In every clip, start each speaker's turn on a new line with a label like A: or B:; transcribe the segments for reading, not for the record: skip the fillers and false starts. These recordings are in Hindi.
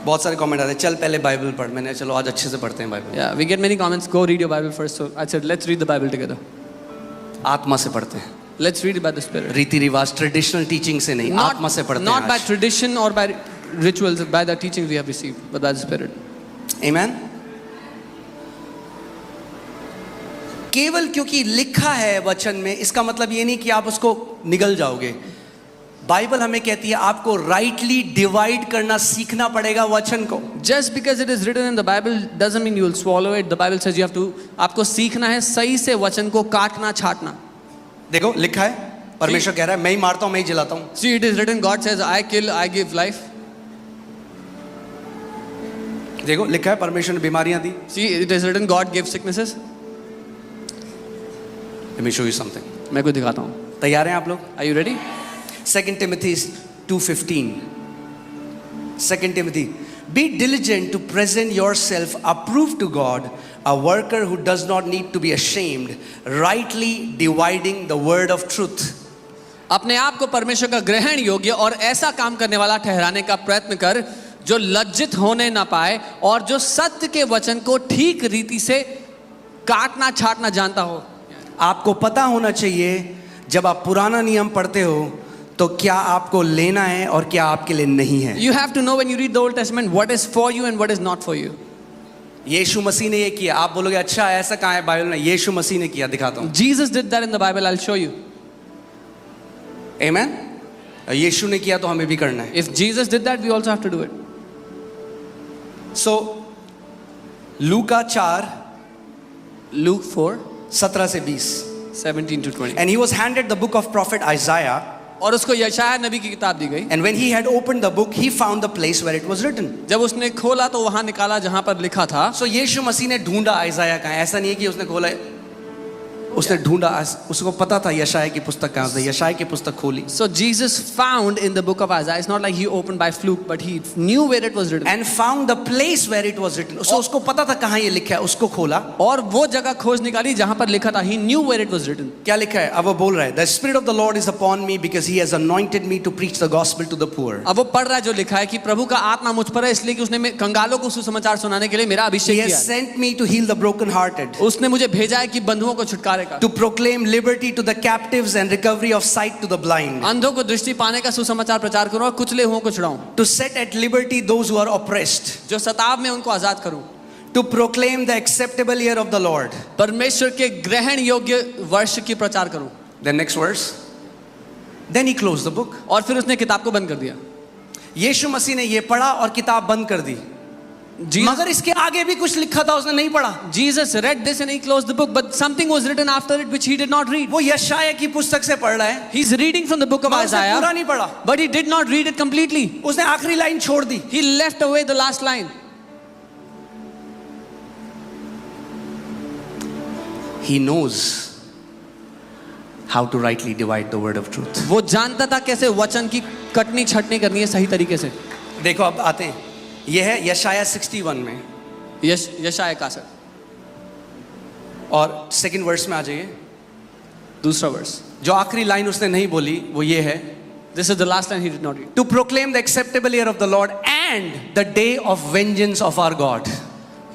A: बहुत सारे कमेंट आते हैं, चल पहले बाइबल पढ़। मैंने चलो आज अच्छे से पढ़ते हैं Bible.
B: Yeah, we get many comments. Go read your Bible first. So I said, let's read the Bible together.
A: आत्मा से पढ़ते हैं,
B: Let's read it by the Spirit.
A: रीति रिवाज ट्रेडिशनल टीचिंग से नहीं, आत्मा से पढ़ते हैं।
B: Not by
A: आज।
B: tradition or by rituals, by the teaching we have received, but by the Spirit.
A: Amen? केवल क्योंकि लिखा है वचन में, इसका मतलब ये नहीं कि आप उसको निगल जाओगे। बाइबल हमें कहती है आपको राइटली डिवाइड करना सीखना पड़ेगा वचन को।
B: Just because it is written in the Bible doesn't mean you will swallow it. The Bible says you have to, आपको सीखना है सही से वचन को काटना छाटना।
A: देखो लिखा है, परमेश्वर कह रहा है मैं ही मारता हूं, मैं ही जलाता हूं।
B: See, it is written, God says, I kill, I give life.
A: देखो लिखा है परमेश्वर ने बीमारियां दी।
B: See, it is written, God gives sicknesses.
A: Let me show you something.
B: मैं कुछ दिखाता हूँ।
A: तैयार हैं आप लोग?
B: Are you ready?
A: 2 Timothy 2:15. 2 Timothy, be diligent to present yourself approved to God, a worker who does not need to be ashamed, rightly dividing the word of truth.
B: अपने आप को परमेश्वर का ग्रहण योग्य और ऐसा काम करने वाला ठहराने का प्रयत्न कर जो लज्जित होने ना पाए और जो सत्य के वचन को ठीक रीति से काटना छाटना जानता हो।
A: आपको पता होना चाहिए जब आप पुराना नियम पढ़ते हो तो क्या आपको लेना है और क्या आपके लिए नहीं है।
B: You have to know when you read the Old Testament what is for you and what is not for you.
A: यीशु मसीह ने ये किया। आप बोलोगे अच्छा ऐसा कहाँ है बाइबल में? यीशु मसीह ने किया, दिखाता हूँ।
B: Jesus did that in the Bible. I'll show you.
A: Amen? यीशु ने किया तो हमें भी करना है।
B: If Jesus did that, we also have to do it.
A: So Luka 4
B: Luke 4,
A: 17 से 20.
B: 17 to 20.
A: And he was handed the book of prophet Isaiah.
B: और उसको यशायाह नबी की किताब दी गई।
A: And when he had opened the book, he found the place where it was written.
B: जब उसने खोला तो वहां निकाला जहां पर लिखा था।
A: So यीशु मसीह ने ढूंढा आइजाया कहाँ है। ऐसा नहीं है कि उसने खोला, उसने ढूंढा, उसको पता था यशायाह की पुस्तक कहाँ है। यशायाह की पुस्तक खोली।
B: So Jesus found in the book of Isaiah. It's not like he opened by fluke, but he knew where it was written.
A: And found the place where it was written. So उसको पता था कहाँ ये लिखा है, उसको खोला
B: और वो जगह खोज निकाली जहां पर लिखा था। He knew where it was written.
A: क्या लिखा है? अब वो बोल रहा है, The Spirit of the Lord is upon me because He has anointed me to preach the gospel to the poor.
B: अब वो पढ़ रहा है जो लिखा है कि प्रभु का आत्मा मुझ पर है इसलिए कि उसने कंगालों को सुसमाचार सुनाने के लिए मेरा
A: He
B: अभिषेक
A: has
B: किया।
A: sent me to heal the brokenhearted,
B: उसने मुझे भेजा है कि बंधुओं को छुटकारे का,
A: to proclaim liberty to the captives and recovery of sight to the blind,
B: अंधों को दृष्टि पाने का सुसमाचार प्रचार करूं और कुचले हुओं को छुड़ाऊं,
A: to set at liberty those who are oppressed,
B: जो सताव में उनको आजाद करूं,
A: to proclaim the acceptable year of the Lord.
B: परमेश्वर के ग्रहण योग्य वर्ष की प्रचार करूं।
A: The next verse. Then he closed the book.
B: और फिर उसने किताब को बंद कर दिया।
A: यीशु मसीह ने ये पढ़ा और किताब बंद कर दी। मगर इसके आगे भी कुछ लिखा था, उसने नहीं पढ़ा।
B: Jesus read this and he closed the book, but something was written after it which he did not read.
A: वो यशायाह की पुस्तक से पढ़ रहा है।
B: He's reading from the book of
A: मगर उसने
B: Isaiah,
A: पूरा नहीं पढ़ा।
B: but he did not read it completely.
A: उसने आखिरी लाइन छोड़ दी।
B: He left away the last line.
A: He knows how to rightly divide the word of truth.
B: वो जानता था कैसे वचन की कटनी छटनी करनी है सही तरीके से।
A: देखो अब आते हैं, यह है यशायाह 61 में
B: यशायाह का सर
A: और सेकंड वर्स में आ जाइए।
B: दूसरा वर्स,
A: जो आखिरी लाइन उसने नहीं बोली वो ये है,
B: This is the last line he did not read.
A: to proclaim the acceptable year of the Lord and the day of vengeance of our God.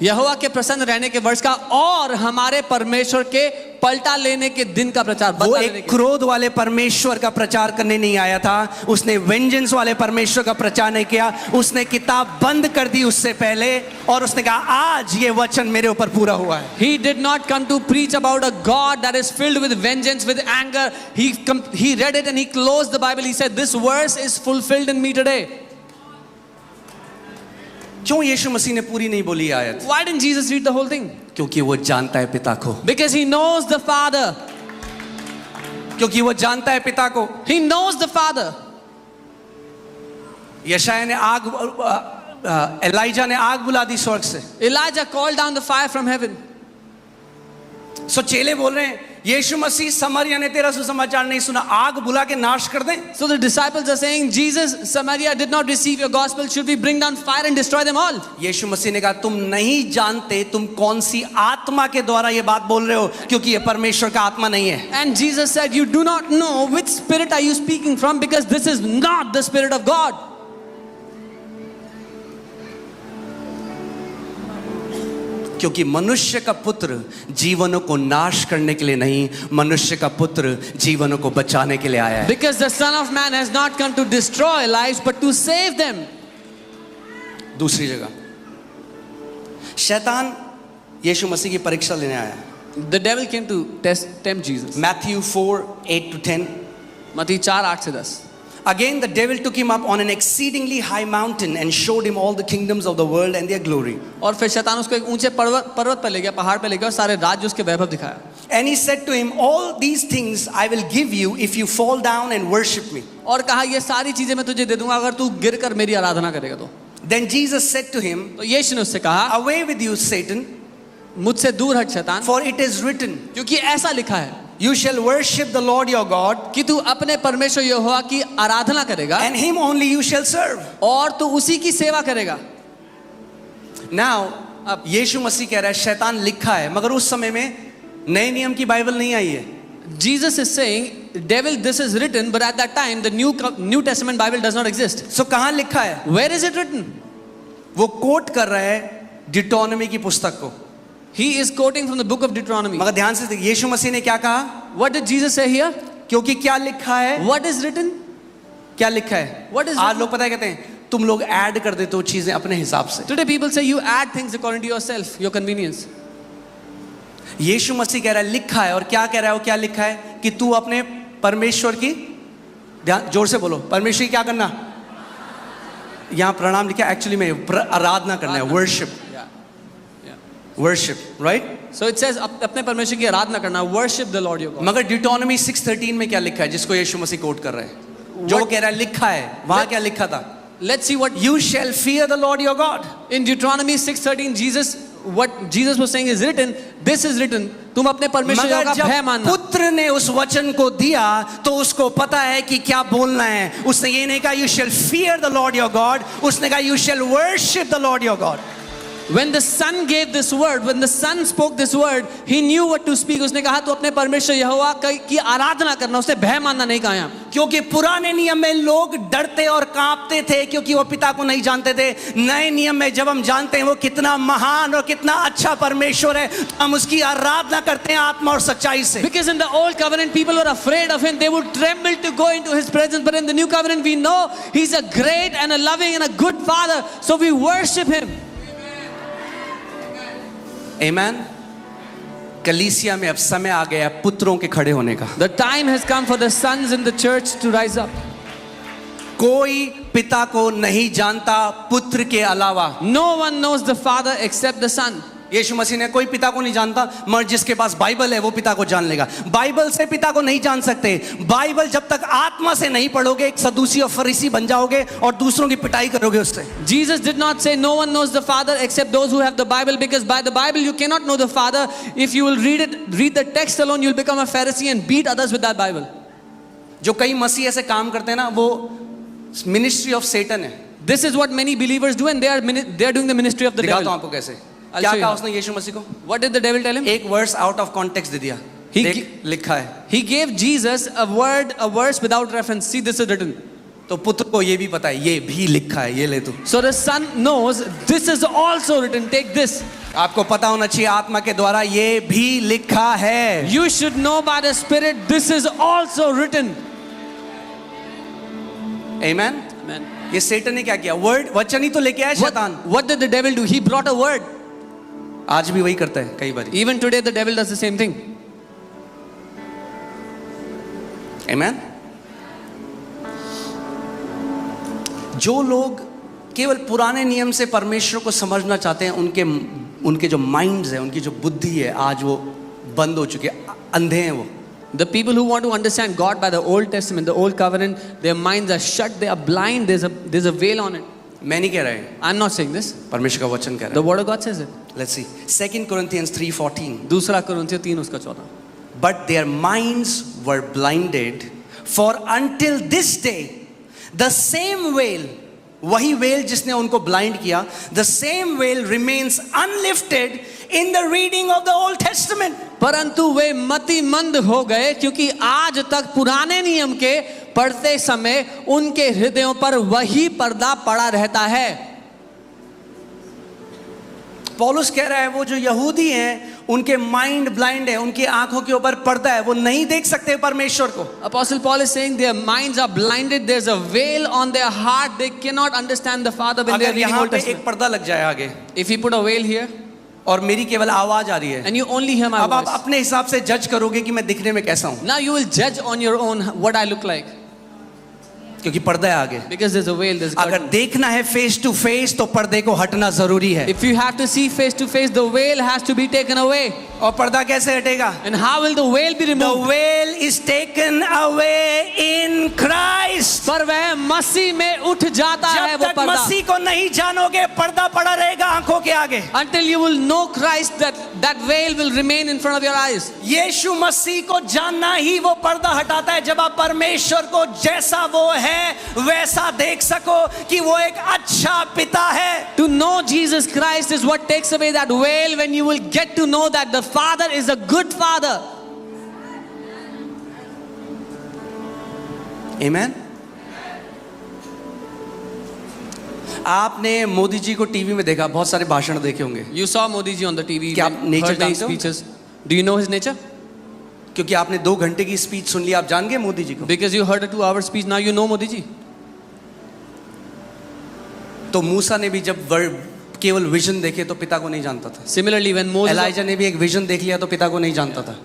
B: यहोवा के प्रसन्न रहने के वर्ष का और हमारे परमेश्वर के पलटा लेने के दिन का प्रचार।
A: वो एक क्रोध वाले परमेश्वर का प्रचार करने नहीं आया था, उसने वेंजेंस वाले परमेश्वर का प्रचार नहीं किया। उसने किताब बंद कर दी उससे पहले और उसने कहा आज ये वचन मेरे ऊपर पूरा हुआ है।
B: He did not come to preach about a God that is filled with vengeance, with anger. He read it and he closed the Bible. He said, this verse is fulfilled in me today.
A: क्यों यीशु मसीह ने पूरी नहीं बोली आयत?
B: Why didn't Jesus read the whole thing?
A: क्योंकि वो जानता है पिता को।
B: Because he knows the Father.
A: क्योंकि वो जानता है पिता को।
B: He knows the Father.
A: यशायाह ने एलाइजा ने आग बुला दी स्वर्ग से।
B: Elijah called down the fire from heaven.
A: सो चेले बोल रहे हैं यीशु मसीह समरिया ने तेरा सुसमाचार नहीं सुना, आग बुला के नाश कर दें।
B: So the disciples are saying, Jesus, Samaria did not receive your gospel. Should we bring down fire and destroy them all?
A: यीशु मसीह ने कहा तुम नहीं जानते तुम कौन सी आत्मा के द्वारा ये बात बोल रहे हो, क्योंकि ये परमेश्वर का आत्मा नहीं है।
B: And Jesus said, you do not know which spirit are you speaking from, because this is not the Spirit of God.
A: क्योंकि मनुष्य का पुत्र जीवनों को नाश करने के लिए नहीं, मनुष्य का पुत्र जीवनों को बचाने के लिए आया है।
B: Because the Son of Man has not come to destroy lives but to save them.
A: दूसरी जगह शैतान यीशु मसीह की परीक्षा लेने आया।
B: The devil came to tempt Jesus.
A: Matthew 4:8-10.
B: मत्ती 4:8 से 10.
A: Again the devil took him up on an exceedingly high mountain and showed him all the kingdoms of the world and their glory.
B: और फिर शैतान उसको एक ऊंचे पर्वत पर ले गया, पहाड़ पे ले गया और सारे राज्य उसके वैभव दिखाया.
A: And he said to him, all these things I will give you if you fall down and worship me.
B: और कहा ये सारी चीजें मैं तुझे दे दूंगा अगर तू गिरकर मेरी आराधना करेगा तो.
A: Then Jesus said to him,
B: तो यीशु ने उससे कहा,
A: away with you Satan,
B: मुझसे दूर हट शैतान,
A: for it is written,
B: क्योंकि ऐसा लिखा है
A: you shall worship the Lord your God,
B: कि तू अपने परमेश्वर यहोवा की आराधना करेगा
A: and him only you shall serve.
B: और तू उसी की सेवा करेगा.
A: Now अब यीशु मसीह कह रहा है शैतान लिखा है, मगर उस समय में नए नियम की बाइबल नहीं आई है.
B: Jesus is saying, devil, this is written, but at that time the New Testament Bible does not exist.
A: So कहाँ लिखा है?
B: Where is it written?
A: वो कोट कर रहा है डिटोनॉमी की पुस्तक को.
B: He is quoting from the book of Deuteronomy.
A: मगर ध्यान से देखिए यीशु मसीह ने क्या कहा?
B: What did Jesus say here?
A: क्योंकि क्या लिखा है?
B: What is written?
A: क्या लिखा है?
B: What is
A: आज
B: written?
A: लोग पता है कहते हैं तुम लोग ऐड कर देते हो चीजें अपने हिसाब से.
B: Today people say you add things according to yourself, your convenience.
A: यीशु मसीह कह रहा है लिखा है, और क्या कह रहा है? वो क्या लिखा है कि तू अपने परमेश्वर की, ध्यान जोर से बोलो, परमेश्वर की क्या करना? यहाँ प्रणाम लिखा है, एक्चुअली में आराधना करना है, worship. Worship, right?
B: So it says अपने परमेश्वर की आराधना करना, worship the Lord your God.
A: मगर डिटोनॉमी 6:13 में क्या लिखा है जिसको यीशु मसीह कोट कर रहे हैं? जो कह रहा है लिखा है, वहां क्या लिखा था?
B: Let's see what
A: You shall fear the Lord your God.
B: in Deuteronomy 6:13 what Jesus was saying is written. This is written. तुम अपने परमेश्वर
A: मगर
B: का भय
A: जब
B: मानना.
A: पुत्र ने उस वचन को दिया तो उसको पता है कि क्या बोलना है. उसने ये नहीं कहा you shall fear the Lord your God, उसने कहा you shall worship the Lord your God.
B: When the Son gave this word, when the Son spoke this word, he knew what to speak. उसने कहा तू अपने परमेश्वर यहोवा की आराधना करना, उसने भय मानना नहीं कहा यहाँ.
A: क्योंकि पुराने नियम में लोग डरते और कांपते थे क्योंकि वो पिता को नहीं जानते थे. नए नियम में जब हम जानते हैं वो कितना महान और कितना अच्छा परमेश्वर है, हम उसकी आराधना करते हैं आत्मा और सच्चाई से.
B: Because in the old covenant people were afraid of him, they would tremble to go into his presence. But in the new covenant we know he's a great and a loving and a good father, so we worship him.
A: Amen. कलीसिया में अब समय आ गया पुत्रों के खड़े होने का.
B: The time has come for the sons in the church to rise up.
A: कोई पिता को नहीं जानता पुत्र के अलावा.
B: No one knows the Father except the Son.
A: यीशु मसीह ने कोई पिता को नहीं जानता, मगर जिसके पास बाइबल है वो पिता को जान लेगा. बाइबल से पिता को नहीं जान सकते. बाइबल जब तक आत्मा से नहीं पढ़ोगे एक सदूसी और फरीसी बन जाओगे और दूसरों की पिटाई करोगे उससे.
B: Jesus did not say no one knows the Father except those who have the Bible, because by the Bible you cannot know the Father. If you will read the text alone, you'll become a Pharisee and beat others with that Bible.
A: जो कई मसीह ऐसे काम करते हैं ना, वो मिनिस्ट्री ऑफ सेटन है.
B: This is what many believers do, and they are doing the ministry of the
A: दिखाता
B: devil.
A: हूं आपको कैसे.
B: I'll
A: क्या
B: show you
A: कहा
B: how.
A: उसने यीशु मसीह को?
B: What did the devil tell him?
A: एक वर्स आउट ऑफ कॉन्टेक्स्ट दे दिया.
B: He
A: देख, लिखा है.
B: He gave Jesus a verse without reference. See, this is written.
A: तो पुत्र को ये भी पता है ये भी लिखा है, ये ले तू.
B: So the Son knows this is also written. Take this.
A: आपको पता होना चाहिए आत्मा के द्वारा ये भी लिखा है.
B: You should know by the Spirit this is also written.
A: Amen.
B: Amen.
A: ये सेटन ने क्या किया? वर्ड, वचन ही तो लेके आया शैतान.
B: What did the devil do? He brought a word.
A: आज भी वही करता है कई बार.
B: Even today the devil does the same thing.
A: Amen. जो लोग केवल पुराने नियम से परमेश्वर को समझना चाहते हैं, उनके जो माइंड्स है, उनकी जो बुद्धि है, आज वो बंद हो चुके हैं, अंधे हैं वो.
B: The people who want to understand God by the Old Testament, the Old Covenant, their minds are shut, they are blind, there's a veil on it.
A: मैं नहीं कह रहा है,
B: I'm not saying this.
A: परमेश्वर का वचन कह रहा
B: The Word of God says it.
A: है. Let's see. 2 Corinthians 3:14.
B: दूसरा कुरिन्थियों 3:14.
A: But their minds were blinded, for until this day the same veil, वही वेल जिसने उनको ब्लाइंड किया, the same veil remains unlifted in the reading of the Old Testament.
B: परंतु वे मतिमंद हो गए क्योंकि आज तक पुराने नियम के पढ़ते समय उनके हृदयों पर वही पर्दा पड़ा रहता है.
A: पौलुस कह रहा है वो जो यहूदी हैं उनके माइंड ब्लाइंड है, उनकी आंखों के ऊपर पर्दा है, वो नहीं देख सकते परमेश्वर को.
B: Apostle Paul is saying their minds are blinded. There's a veil on their heart. They cannot understand the Father when they are
A: अगर
B: reading
A: यहाँ
B: Old
A: पे
B: Testament.
A: एक पर्दा लग जाए आगे
B: If you put a veil here
A: और मेरी केवल आवाज आ रही है,
B: and you only hear my
A: अब आप
B: voice,
A: अपने हिसाब से जज करोगे कि मैं दिखने में कैसा हूं,
B: now you will judge on your own what I look like.
A: क्योंकि पर्दा है आगे.
B: Because there's a veil, there's a
A: अगर
B: curtain.
A: देखना है फेस टू फेस तो पर्दे को हटना जरूरी है.
B: If you have to see face to face, the veil has to be taken away.
A: और पर्दा कैसे हटेगा?
B: And how will the veil be
A: The
B: removed?
A: veil is taken away in Christ.
B: पर वह मसीह में उठ जाता है
A: जब
B: वो
A: तक
B: पर्दा.
A: मसीह को नहीं जानोगे पर्दा पड़ा रहेगा आंखों के आगे.
B: Until you will know Christ, that veil will remain in front of your eyes.
A: यीशु मसीह को जानना ही वो पर्दा हटाता है. जब आप परमेश्वर को जैसा वो है वैसा देख सको कि वो एक अच्छा पिता है.
B: To know Jesus Christ is what takes away that veil, when you will get to know that the Father is a good Father.
A: Amen. आपने मोदी जी को टीवी में देखा, बहुत सारे भाषण देखे होंगे.
B: You saw Modi ji on the TV.
A: क्या आप nature
B: heard many
A: जानते हो?
B: speeches. Do you know his nature?
A: क्योंकि आपने 2 घंटे की स्पीच सुन ली, आप जान गए मोदी जी को.
B: Because you heard a 2-hour speech, now you know Modi ji.
A: तो मूसा ने भी जब केवल विजन देखे तो पिता को नहीं जानता था.
B: Similarly, when Moses,
A: एलाइजा ने भी एक विजन देख लिया तो पिता को नहीं जानता था.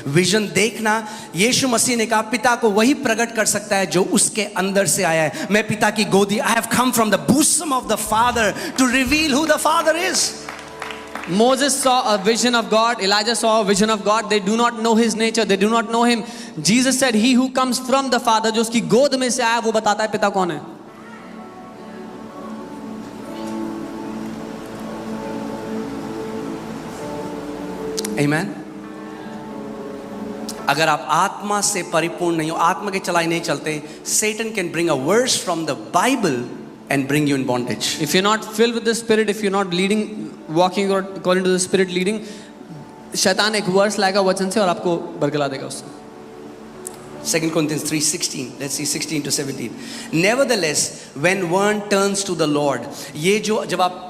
A: विजन देखना, यीशु मसीह ने कहा पिता को वही प्रकट कर सकता है जो उसके अंदर से आया है. मैं पिता की गोदी, I have come from the bosom of the father to reveal who the father is.
B: Moses saw a vision of God, Elijah saw a vision of God. They do not know his nature, they do not know him. Jesus said, he who comes from the Father, जो उसकी गोद में से आया, वो बताता है पिता कौन है.
A: आमीन. अगर आप आत्मा से परिपूर्ण नहीं हो, आत्मा के चलाई नहीं चलते, Satan can bring a verse from the Bible and bring you in bondage.
B: If you're not filled with the Spirit, if you're not leading, walking or according to the Spirit leading, शैतान एक वर्स लाएगा वचन से और आपको बरगला देगा उससे.
A: 2 Corinthians 3:16. Let's see 16 to 17. Nevertheless, when one turns to the Lord, ये जो जब आप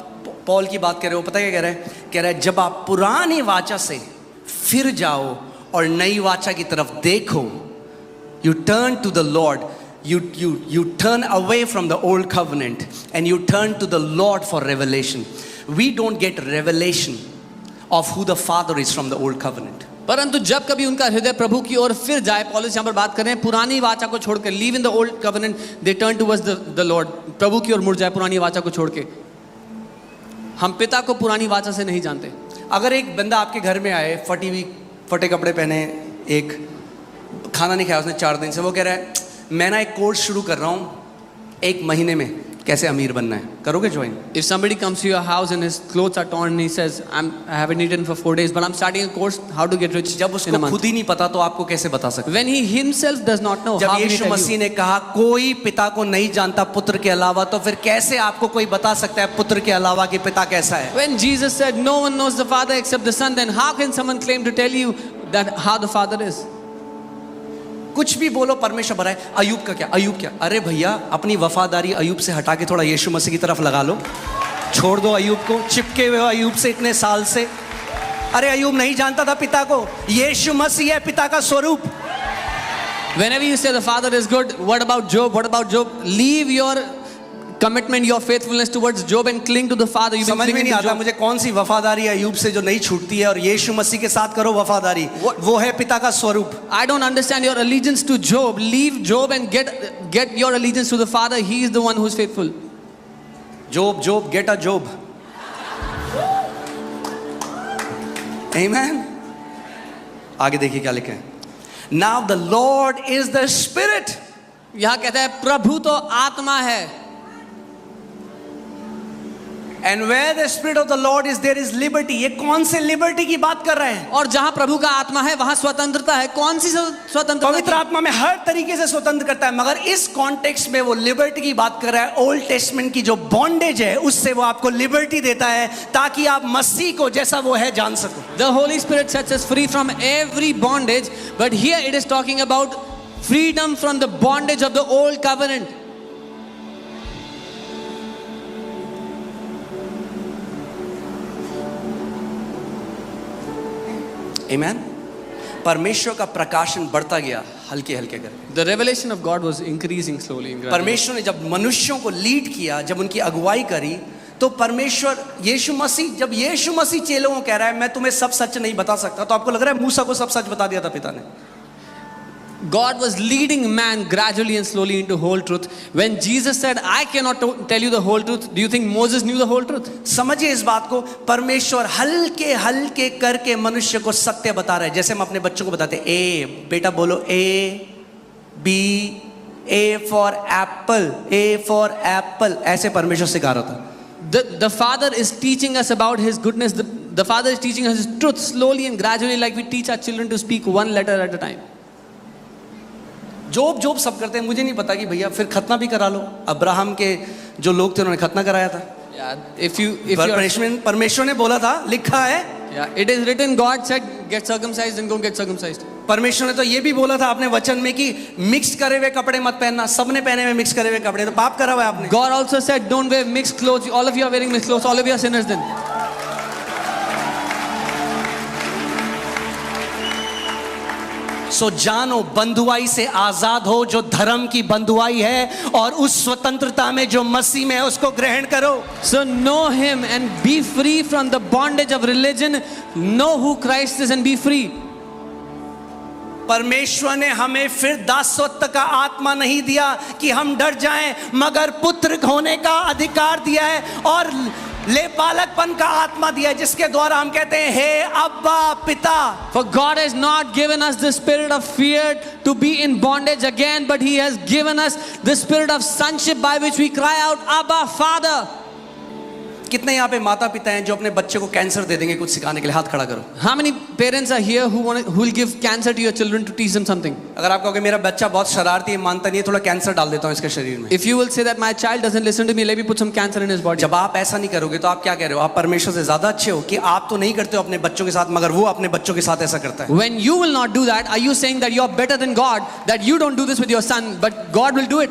A: पॉल की बात कर रहे हो, पता क्या कह रहा है? कह रहा है जब आप पुरानी वाचा से फिर जाओ और नई वाचा की तरफ देखो, you turn to the Lord, you turn away from the old covenant and you turn to the Lord for revelation. We don't get revelation of who the Father is from the old covenant.
B: परंतु जब कभी उनका हृदय प्रभु की ओर फिर जाए, पौलुस यहाँ पर बात कर रहे हैं, पुरानी वाचा को छोड़कर, leave in the old covenant, they turn towards the lord, प्रभु की ओर मुड़ जाए पुरानी वाचा को छोड़ के. हम पिता को पुरानी वाचा से नहीं जानते.
A: अगर एक बंदा आपके घर में आए, फटे कपड़े पहने, एक खाना नहीं खाया उसने 4 दिन से, वो कह रहा है मैं ना एक कोर्स शुरू कर रहा हूँ 1 महीने में कैसे अमीर बनना है, करोगे join?
B: If somebody comes to your house and his clothes are torn and he says, I haven't eaten for 4 days, but I'm starting a course how to get rich
A: जब
B: in a
A: उसको
B: month.
A: खुद ही नहीं पता तो आपको कैसे बता सकते?
B: When he himself does not know,
A: जब
B: how can he
A: Yeshu
B: tell
A: Masih
B: you?
A: ने कहा कोई पिता को नहीं जानता पुत्र के अलावा, तो फिर कैसे आपको कोई बता सकता है पुत्र के अलावा कि पिता कैसा है?
B: When Jesus said no one knows the Father except the Son, then how can someone claim to tell you that how the Father is?
A: कुछ भी बोलो परमेश्वर भरा है. अयूब का क्या? अयूब क्या? अरे भैया अपनी वफादारी अयूब से हटा के थोड़ा यीशु मसीह की तरफ लगा लो. छोड़ दो अयूब को, चिपके हुए हो अयूब से इतने साल से. अरे अयूब नहीं जानता था पिता को, यीशु मसीह है पिता का स्वरूप.
B: Whenever you say the Father is good, what about Job? What about Job? Leave your commitment, your faithfulness towards Job and cling to the Father. You've been
A: समझ में
B: clinging
A: नहीं
B: to
A: आता
B: Job.
A: मुझे कौन सी वफादारी अयूब से जो नहीं छूटती है, और यीशु मसीह के साथ करो वफादारी. वो है पिता का स्वरूप.
B: I don't understand your allegiance to Job. Leave Job and get your allegiance to the Father. He is the one who is faithful.
A: Job, get a Job. Amen. आगे देखिए क्या लिखा है. Now the Lord is the Spirit.
B: यहाँ कहता है प्रभु तो आत्मा है.
A: And where the Spirit of the Lord is, there is liberty. ये कौन से लिबर्टी की बात कर रहे हैं?
B: और जहाँ प्रभु का आत्मा है वहाँ स्वतंत्रता है. कौन सी स्वतंत्रता?
A: पवित्र आत्मा में हर तरीके से स्वतंत्र करता है, मगर इस कॉन्टेक्स्ट में वो लिबर्टी की बात कर रहा है. ओल्ड टेस्टमेंट की जो बॉन्डेज है उससे वो आपको लिबर्टी देता है ताकि आप मसीह को जैसा वो है जान सको.
B: The Holy Spirit sets us free from every bondage, but here it is talking about freedom from the bondage of the old covenant.
A: आमेन। परमेश्वर का प्रकाशन बढ़ता गया हल्के हल्के करके।
B: The revelation of God was increasing slowly and gradually.
A: परमेश्वर ने जब मनुष्यों को लीड किया, जब उनकी अगुवाई करी, तो परमेश्वर यीशु मसीह, जब यीशु मसीह चेलों को कह रहा है मैं तुम्हें सब सच नहीं बता सकता, तो आपको लग रहा है मूसा को सब सच बता दिया था पिता ने?
B: God was leading man gradually and slowly into whole truth. When Jesus said, I cannot tell you the whole truth, do you think Moses knew the whole truth?
A: समझिए इस बात को, परमेश्वर हल्के हल्के करके मनुष्य को सत्य बता रहा है। जैसे हम अपने बच्चों को बताते हैं, ए बेटा बोलो A B, A for apple, A for apple, ऐसे परमेश्वर सिखा रहा था।
B: The Father is teaching us about His goodness. The Father is teaching us His truth slowly and gradually, like we teach our children to speak one letter at a time.
A: जोब सब करते हैं, मुझे नहीं पता कि भैया फिर खतना भी करा लो। अब्राहम के जो लोग थे उन्होंने खतना कराया था। परमेश्वर ने बोला था, लिखा है,
B: it is written, God said, get circumcised and go get circumcised.
A: परमेश्वर ने तो ये भी बोला था अपने वचन में कि मिक्स करे हुए कपड़े मत पहनना। सबने पहने हुए मिक्स करे हुए कपड़े, तो पाप करा हुआ है आपने।
B: God also said, don't wear mixed clothes. All of you are wearing mixed clothes. All of you are sinners then.
A: सो जानो, बंधुआई से आजाद हो जो धर्म की बंधुआई है, और उस स्वतंत्रता में जो मसीह में है उसको ग्रहण करो।
B: So know Him and be free from the bondage of religion. Know who Christ is and be free.
A: परमेश्वर ने हमें फिर दासत्व का आत्मा नहीं दिया कि हम डर जाएं, मगर पुत्र होने का अधिकार दिया है, और ले बालकपन का आत्मा दिया है, जिसके द्वारा हम कहते हैं हे अब्बा पिता।
B: For God has not given us the spirit of fear to be in bondage again, but He has given us the spirit of sonship by which we cry out, Abba, Father.
A: कितने यहाँ पे माता पिता हैं जो अपने बच्चे को कैंसर दे देंगे कुछ सिखाने के लिए? हाथ खड़ा करो।
B: How many parents are here who will give cancer to your children to teach them something?
A: अगर आप कहोगे मेरा बच्चा बहुत शरारती है, मानता नहीं है, थोड़ा कैंसर डाल देता हूँ इसके शरीर में।
B: If you will say that my child doesn't listen to me, let me put some cancer in his body.
A: जब आप ऐसा नहीं करोगे तो आप क्या कह रहे हो? आप परमेश्वर से ज्यादा अच्छे हो कि आप तो नहीं करते हो अपने बच्चों के साथ, मगर वो अपने बच्चों के साथ ऐसा करता है।
B: When you will not do that, are you saying that you are better than God, that you don't do this with your son, but God will do it?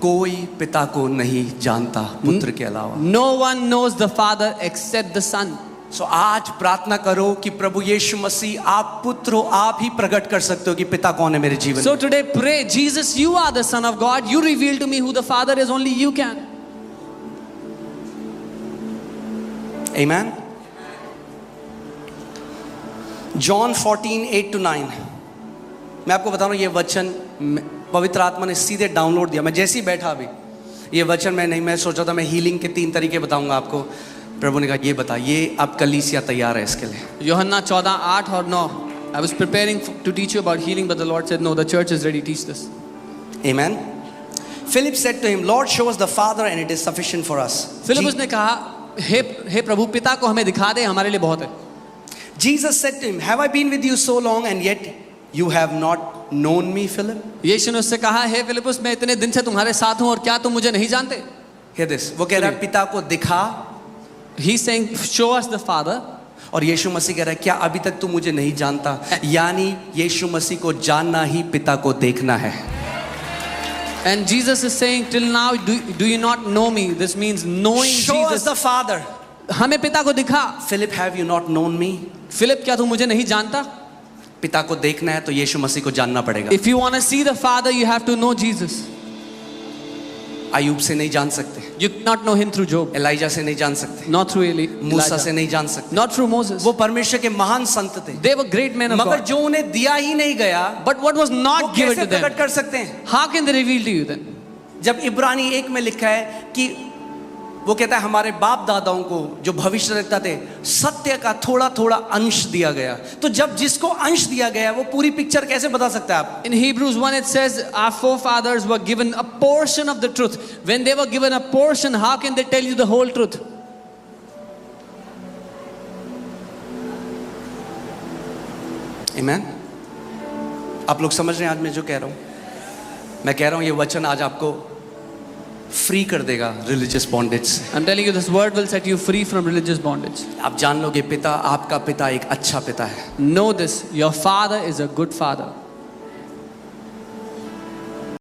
A: कोई पिता को नहीं जानता पुत्र के अलावा।
B: No one knows the Father except the Son.
A: सो आज प्रार्थना करो कि प्रभु यीशु मसीह, आप पुत्र हो, आप ही प्रकट कर सकते हो कि पिता कौन है मेरे जीवन में।
B: So today pray, Jesus, you are the Son of God. You reveal to me who the Father is. Only you can.
A: Amen. John 14:8-9। मैं आपको बता रहा हूँ, ये वचन पवित्र आत्मा ने सीधे डाउनलोड दिया। मैं जैसे ही बैठा अभी, ये वचन मैं सोचा था मैं हीलिंग के 3 तरीके बताऊंगा आपको। प्रभु ने कहा ये बता, ये अब कलीसिया तैयार है इसके लिए।
B: यूहन्ना 14:8 और 9। I was preparing to teach you about healing, but the Lord said, no, the church is ready. Teach this.
A: Amen. Philip said to him, Lord, show us the Father and it is sufficient for us.
B: Philip ने कहा, हे प्रभु, पिता को हमें दिखा दे, हमारे लिए बहुत है।
A: Jesus said to him, have I been with you so long and yet you have not known me, Philip?
B: यीशु ने उससे कहा, हे फिलिपुस, मैं इतने दिन से तुम्हारे साथ हूं और क्या तुम मुझे नहीं जानते?
A: Hear this. वो कह रहा है पिता को दिखा।
B: He's saying, show us the Father.
A: और यीशु मसीह कह रहा है क्या अभी तक तू मुझे नहीं जानता? यानी यीशु मसीह को जानना ही पिता को देखना है।
B: And Jesus is saying, till now do you not know me? This means knowing
A: Show
B: Jesus.
A: us the Father.
B: हमें पिता को दिखा।
A: Philip, have you not known me?
B: Philip, क्या तू मुझे नहीं जानता?
A: पिता को देखना है तो यीशु मसीह को जानना पड़ेगा।
B: If you want to see the Father, you have to know Jesus.
A: Ayub से नहीं जान सकते,
B: You cannot know him through Job,
A: Elijah से नहीं जान सकते,
B: not through
A: मूसा से
B: Elijah,
A: नहीं जान सकते।
B: not through Moses.
A: वो परमेश्वर के महान संत थे,
B: They were great men of
A: मगर
B: God.
A: जो उन्हें दिया ही नहीं गया,
B: But what was
A: वो
B: not given
A: कैसे
B: to them,
A: प्रकट कर सकते हैं?
B: how can they reveal to you then?
A: जब इब्रानी 1 में लिखा है कि वो कहता है हमारे बाप दादाओं को जो भविष्य देखता थे, सत्य का थोड़ा थोड़ा अंश दिया गया। तो जब जिसको अंश दिया गया वो पूरी पिक्चर कैसे बता सकता है आप?
B: In Hebrews 1 it says our forefathers were given a portion of the truth. When they were given a portion, how can they tell you the whole truth?
A: Amen. आप लोग समझ रहे हैं आज मैं जो कह रहा हूं? मैं कह रहा हूं ये वचन आज आपको फ्री कर देगा रिलीजियस बॉन्डेज से।
B: I'm telling you, this word will set you free from religious bondage.
A: आप जान लोगे पिता, आपका पिता एक अच्छा पिता है।
B: Know this, your Father is a good Father.